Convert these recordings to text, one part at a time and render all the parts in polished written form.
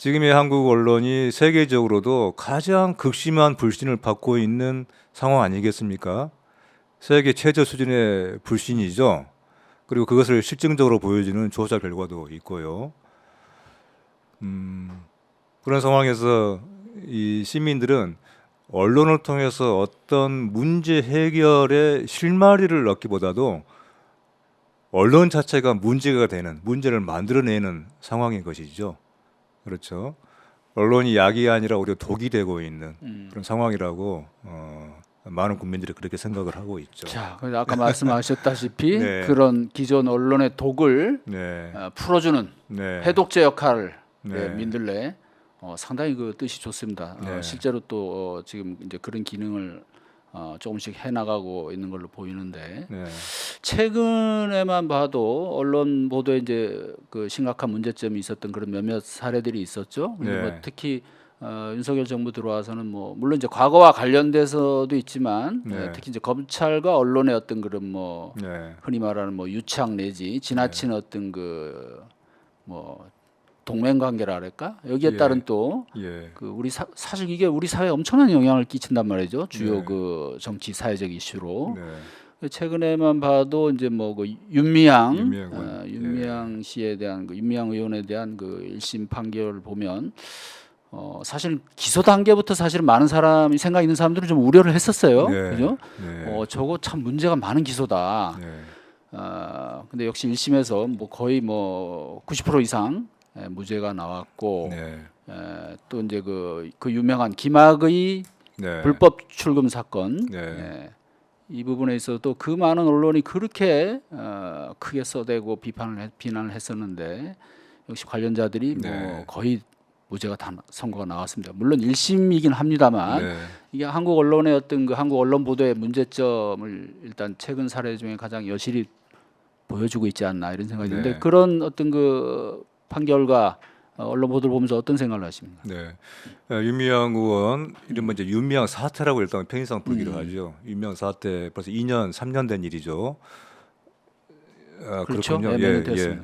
지금의 한국 언론이 세계적으로도 가장 극심한 불신을 받고 있는 상황 아니겠습니까? 세계 최저 수준의 불신이죠. 그리고 그것을 실증적으로 보여주는 조사 결과도 있고요. 그런 상황에서 이 시민들은 언론을 통해서 어떤 문제 해결의 실마리를 얻기보다도 언론 자체가 문제가 되는, 문제를 만들어내는 상황인 것이죠. 그렇죠. 언론이 약이 아니라 오히려 독이 되고 있는 그런 상황이라고 많은 국민들이 그렇게 생각을 하고 있죠. 자, 그래서 아까 말씀하셨다시피 네. 그런 기존 언론의 독을 네, 풀어주는 네, 해독제 역할을 네. 민들레 상당히 그 뜻이 좋습니다. 네. 실제로 또 지금 이제 그런 기능을 조금씩 해나가고 있는 걸로 보이는데 네, 최근에만 봐도 언론 보도에 이제 그 심각한 문제점이 있었던 그런 몇몇 사례들이 있었죠. 근데 네. 뭐 특히 윤석열 정부 들어와서는 뭐 물론 이제 과거와 관련돼서도 있지만 네. 특히 이제 검찰과 언론의 어떤 그런 뭐 네, 흔히 말하는 뭐 유착 내지 지나친 어떤 그 뭐 동맹 관계라 할까 여기에 예. 따른 또 예, 그 우리 사실 이게 우리 사회에 엄청난 영향을 끼친단 말이죠. 주요 네. 그 정치 사회적 이슈로. 네, 최근에만 봐도 이제 뭐 그 윤미향 윤미향 의원. 윤미향 씨에 대한 그 윤미향 의원에 대한 그 1심 판결을 보면 사실 기소 단계부터 사실 많은 사람이 생각 있는 사람들은 좀 우려를 했었어요. 네. 그죠? 네, 저거 참 문제가 많은 기소다. 네, 근데 역시 1심에서 뭐 거의 뭐 90% 이상 무죄가 나왔고 네, 또 이제 그 유명한 김학의 네. 불법 출금 사건 네. 이 부분에 있어서도 그 많은 언론이 그렇게 크게 써대고 비난을 했었는데 역시 관련자들이 네. 뭐 거의 무죄가 다 선고가 나왔습니다. 물론 1심이긴 합니다만 네. 이게 한국 언론의 어떤 그 한국 언론 보도의 문제점을 일단 최근 사례 중에 가장 여실히 보여주고 있지 않나 이런 생각이 드는데 네. 그런 어떤 그 판결과 언론 보도를 보면서 어떤 생각을 하십니까? 네. 윤미향 의원 이른바 이제 윤미향 사태라고 일단 편의상 부르기로 하죠. 윤미향 사태 벌써 2년, 3년 된 일이죠. 그렇죠. 그렇군요. 네, 몇년 됐습니다.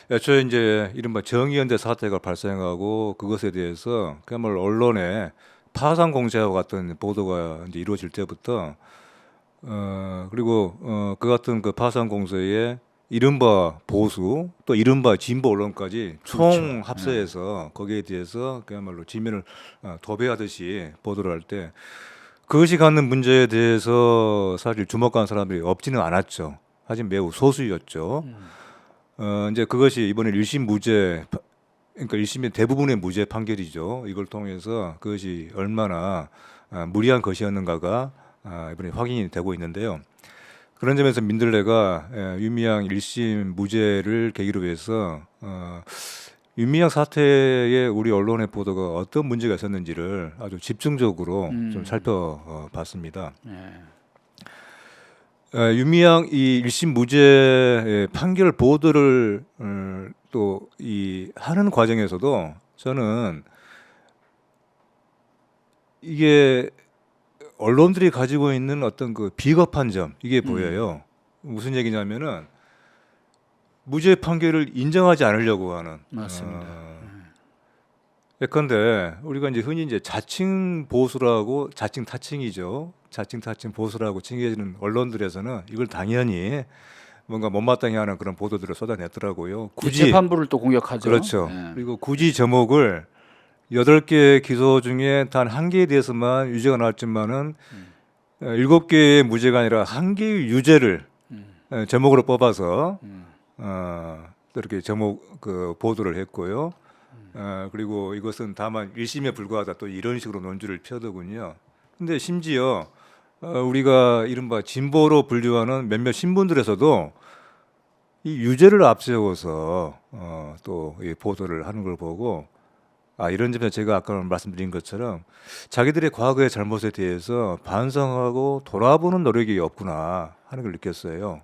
애초에 이제 이른바 정의연대 사태가 발생하고 그것에 대해서 그야말로 언론에 파상 공세와 같은 보도가 이제 이루어질 때부터 그리고 그 같은 그 파상 공세에 이른바 보수 또 이른바 진보 언론까지 총 합세해서 거기에 대해서 그야말로 지면을 도배하듯이 보도를 할 때 그것이 갖는 문제에 대해서 사실 주목한 사람들이 없지는 않았죠. 하지만 매우 소수였죠. 이제 그것이 이번에 1심 무죄, 그러니까 1심의 대부분의 무죄 판결이죠. 이걸 통해서 그것이 얼마나 무리한 것이었는가가 이번에 확인이 되고 있는데요. 그런 점에서 민들레가 윤미향 1심 무죄를 계기로 해서 윤미향 사태에 우리 언론의 보도가 어떤 문제가 있었는지를 아주 집중적으로 좀 살펴봤습니다. 윤미향 이 1심 무죄 판결 보도를 또 이 하는 과정에서도 저는 이게 언론들이 가지고 있는 어떤 그 비겁한 점 이게 보여요. 무슨 얘기냐면은 무죄 판결을 인정하지 않으려고 하는. 맞습니다. 예컨대 우리가 이제 흔히 이제 자칭 보수라고 자칭 타칭이죠. 자칭 타칭 보수라고 칭해지는 언론들에서는 이걸 당연히 뭔가 못마땅히 하는 그런 보도들을 쏟아냈더라고요. 굳이 재판부를 또 공격하죠. 그렇죠. 예. 그리고 굳이 제목을 8개 기소 중에 단 1개에 대해서만 유죄가 나왔지만은 7개의 무죄가 아니라 1개의 유죄를 제목으로 뽑아서 또 이렇게 제목 그 보도를 했고요. 그리고 이것은 다만 1심에 불과하다 또 이런 식으로 논주를 펴더군요. 근데 심지어 우리가 이른바 진보로 분류하는 몇몇 신문들에서도 이 유죄를 앞세워서 또 이 보도를 하는 걸 보고 이런 점에서 제가 아까 말씀드린 것처럼 자기들의 과거의 잘못에 대해서 반성하고 돌아보는 노력이 없구나 하는 걸 느꼈어요.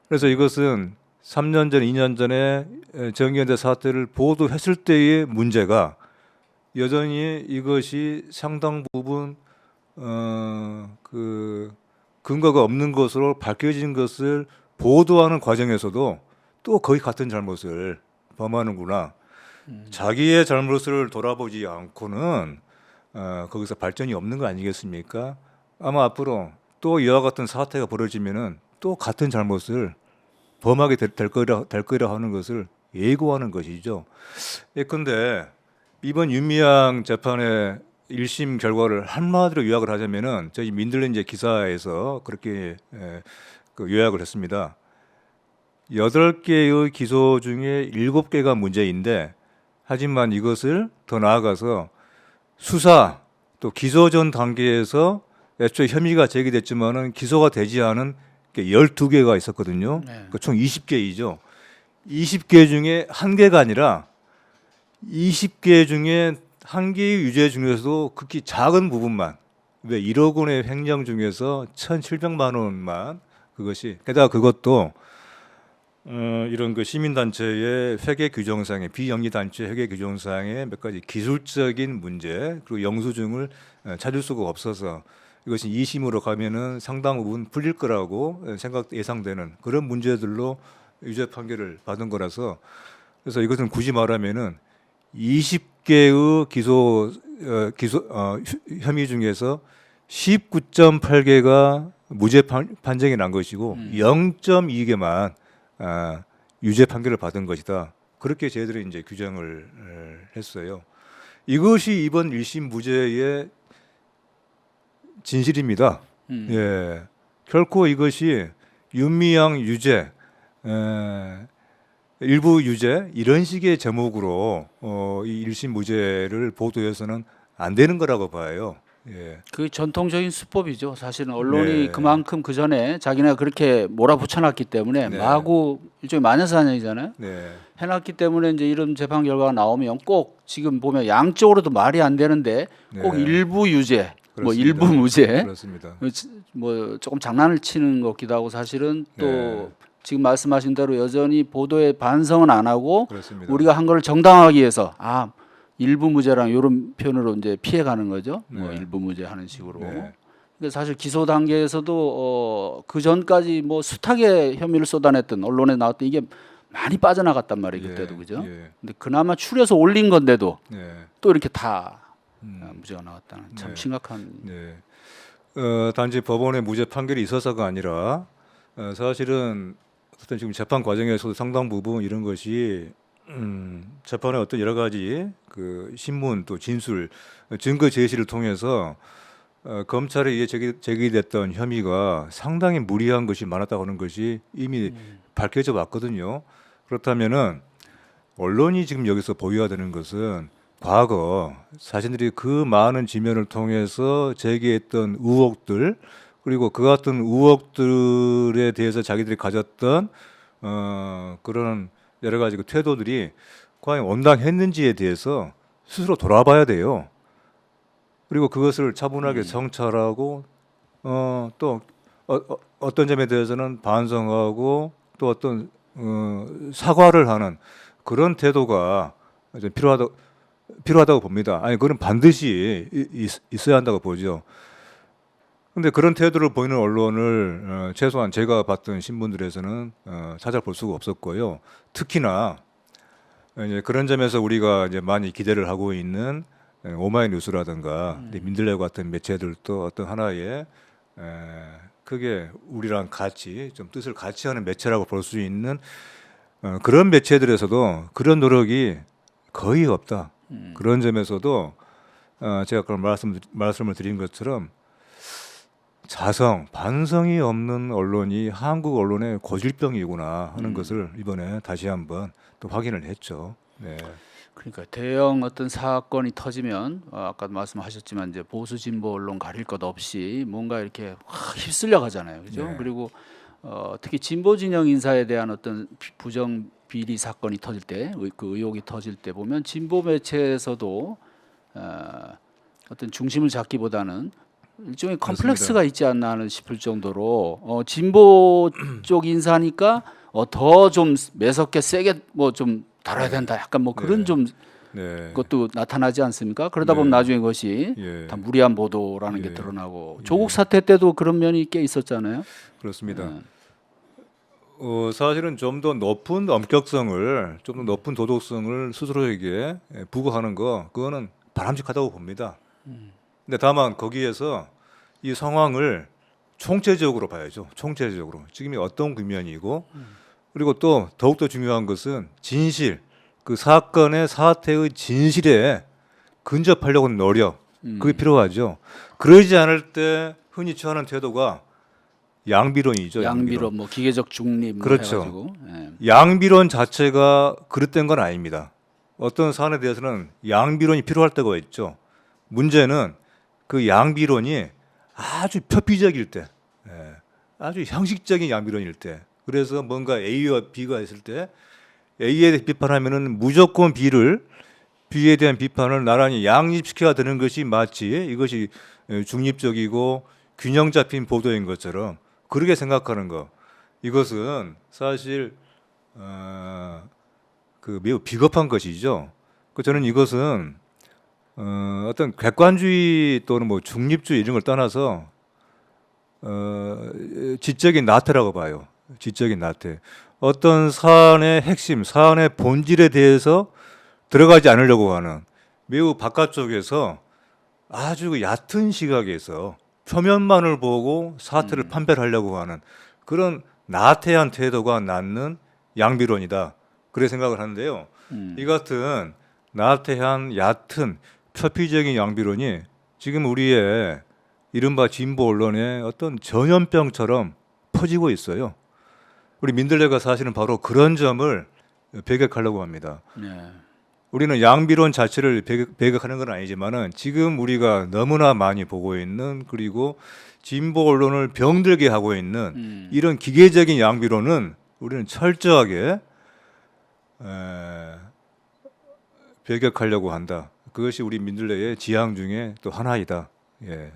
그래서 이것은 3년 전, 2년 전에 정의연대 사태를 보도했을 때의 문제가 여전히 이것이 상당 부분 그 근거가 없는 것으로 밝혀진 것을 보도하는 과정에서도 또 거의 같은 잘못을 범하는구나. 자기의 잘못을 돌아보지 않고는 거기서 발전이 없는 거 아니겠습니까? 아마 앞으로 또 이와 같은 사태가 벌어지면은 또 같은 잘못을 범하게 될 거라 하는 것을 예고하는 것이죠. 예컨대 이번 윤미향 재판의 1심 결과를 한마디로 요약을 하자면은 저희 민들레인제 기사에서 그렇게 그 요약을 했습니다. 8개의 기소 중에 7개가 문제인데 하지만 이것을 더 나아가서 수사 또 기소 전 단계에서 애초에 혐의가 제기됐지만은 기소가 되지 않은 게 12개가 있었거든요. 네. 그러니까 총 20개이죠. 20개 중에 1개가 아니라 20개 중에 1개의 유죄 중에서도 극히 작은 부분만 왜 1억 원의 횡령 중에서 1,700만 원만 그것이 게다가 그것도 이런 그 시민단체의 회계 규정상의 비영리단체 회계 규정상의 몇 가지 기술적인 문제 그리고 영수증을 찾을 수가 없어서 이것이 2심으로 가면은 상당 부분 풀릴 거라고 예상되는 그런 문제들로 유죄 판결을 받은 거라서 그래서 이것은 굳이 말하면은 20개의 혐의 중에서 19.8개가 무죄 판정이 난 것이고 0.2개만 유죄 판결을 받은 것이다. 그렇게 저희들이 이제 규정을 했어요. 이것이 이번 1심 무죄의 진실입니다. 예, 결코 이것이 윤미향 유죄, 일부 유죄 이런 식의 제목으로 이 1심 무죄를 보도해서는 안 되는 거라고 봐요. 예. 그 전통적인 수법이죠. 사실은 언론이 네. 그만큼 그 전에 자기네가 그렇게 몰아붙여놨기 때문에 네. 마구 일종의 마녀사냥이잖아요. 네. 해놨기 때문에 이제 이런 재판 결과가 나오면 꼭 지금 보면 양쪽으로도 말이 안 되는데 꼭 네. 일부 유죄, 뭐 그렇습니다. 일부 무죄, 그렇습니다. 뭐 조금 장난을 치는 것 같기도 하고 사실은 또 네. 지금 말씀하신 대로 여전히 보도에 반성은 안 하고 그렇습니다. 우리가 한 거를 정당하기 위해서 일부 무죄랑 이런 표현으로 이제 피해가는 거죠. 뭐 네. 일부 무죄 하는 식으로. 네. 근데 사실 기소 단계에서도 그 전까지 뭐 숱하게 혐의를 쏟아냈던 언론에 나왔던 이게 많이 빠져나갔단 말이에요. 그때도 그죠. 예. 근데 그나마 추려서 올린 건데도 네. 또 이렇게 다 무죄가 나왔다는 참 네. 심각한. 네. 단지 법원의 무죄 판결이 있어서가 아니라 사실은 어떤 지금 재판 과정에서도 상당 부분 이런 것이 재판의 어떤 여러 가지 그 신문 또 진술 증거 제시를 통해서 검찰에 의해 제기됐던 혐의가 상당히 무리한 것이 많았다고 하는 것이 이미 밝혀져 왔거든요. 그렇다면은 언론이 지금 여기서 보여야 되는 것은 과거 자신들이 그 많은 지면을 통해서 제기했던 의혹들 그리고 그 같은 의혹들에 대해서 자기들이 가졌던 그런 여러 가지 그 태도들이 과연 온당했는지에 대해서 스스로 돌아봐야 돼요. 그리고 그것을 차분하게 성찰하고 또 어떤 점에 대해서는 반성하고 또 어떤 사과를 하는 그런 태도가 좀 필요하다고 봅니다. 아니 그건 반드시 있어야 한다고 보죠. 근데 그런 태도를 보이는 언론을 최소한 제가 봤던 신문들에서는 찾아볼 수가 없었고요. 특히나 이제 그런 점에서 우리가 이제 많이 기대를 하고 있는 오마이뉴스라든가 민들레 같은 매체들도 어떤 하나의 크게 우리랑 같이 좀 뜻을 같이 하는 매체라고 볼 수 있는 그런 매체들에서도 그런 노력이 거의 없다. 그런 점에서도 제가 아까 말씀을 드린 것처럼 자성, 반성이 없는 언론이 한국 언론의 고질병이구나 하는 것을 이번에 다시 한번 또 확인을 했죠. 네. 그러니까 대형 어떤 사건이 터지면 아까 말씀하셨지만 이제 보수 진보 언론 가릴 것 없이 뭔가 이렇게 확 휩쓸려 가잖아요, 그죠? 네. 그리고 특히 진보 진영 인사에 대한 어떤 부정 비리 사건이 터질 때, 그 의혹이 터질 때 보면 진보 매체에서도 어떤 중심을 잡기보다는 일종의 컴플렉스가 있지 않나 하는 싶을 정도로 진보 쪽 인사니까 더 좀 매섭게 세게 뭐 좀 다뤄야 된다. 약간 뭐 그런 네. 좀 네. 것도 나타나지 않습니까? 그러다 보면 네. 나중에 그것이 예. 다 무리한 보도라는 게 예. 드러나고 조국 사태 때도 그런 면이 꽤 있었잖아요. 그렇습니다. 사실은 좀 더 높은 엄격성을, 좀 더 높은 도덕성을 스스로에게 부과하는 거, 그거는 바람직하다고 봅니다. 근데 다만 거기에서 이 상황을 총체적으로 봐야죠. 총체적으로 지금이 어떤 국면이고, 그리고 또 더욱더 중요한 것은 진실, 그 사건의 사태의 진실에 근접하려고 하는 노력, 그게 필요하죠. 그러지 않을 때 흔히 취하는 태도가 양비론이죠. 양비론, 뭐 기계적 중립 뭐 그렇죠. 해가지고. 예. 양비론 자체가 그릇된 건 아닙니다. 어떤 사안에 대해서는 양비론이 필요할 때가 있죠. 문제는 그 양비론이 아주 표피적일 때, 아주 형식적인 양비론일 때, 그래서 뭔가 A와 B가 있을 때 A에 대해 비판하면은 무조건 B에 대한 비판을 나란히 양립시켜야 되는 것이 마치 이것이 중립적이고 균형 잡힌 보도인 것처럼 그렇게 생각하는 거, 이것은 사실 그 매우 비겁한 것이죠. 그 저는 이것은 어떤 객관주의 또는 뭐 중립주의 이런 걸 떠나서 지적인 나태라고 봐요. 지적인 나태. 어떤 사안의 핵심, 사안의 본질에 대해서 들어가지 않으려고 하는 매우 바깥쪽에서 아주 그 얕은 시각에서 표면만을 보고 사태를 판별하려고 하는 그런 나태한 태도가 낳는 양비론이다. 그래 생각을 하는데요. 이 같은 나태한 얕은 표피적인 양비론이 지금 우리의 이른바 진보 언론의 어떤 전염병처럼 퍼지고 있어요. 우리 민들레가 사실은 바로 그런 점을 배격하려고 합니다. 네. 우리는 양비론 자체를 배격하는 건 아니지만은 지금 우리가 너무나 많이 보고 있는, 그리고 진보 언론을 병들게 하고 있는 이런 기계적인 양비론은 우리는 철저하게 배격하려고 한다. 그것이 우리 민들레의 지향 중에 또 하나이다. 예.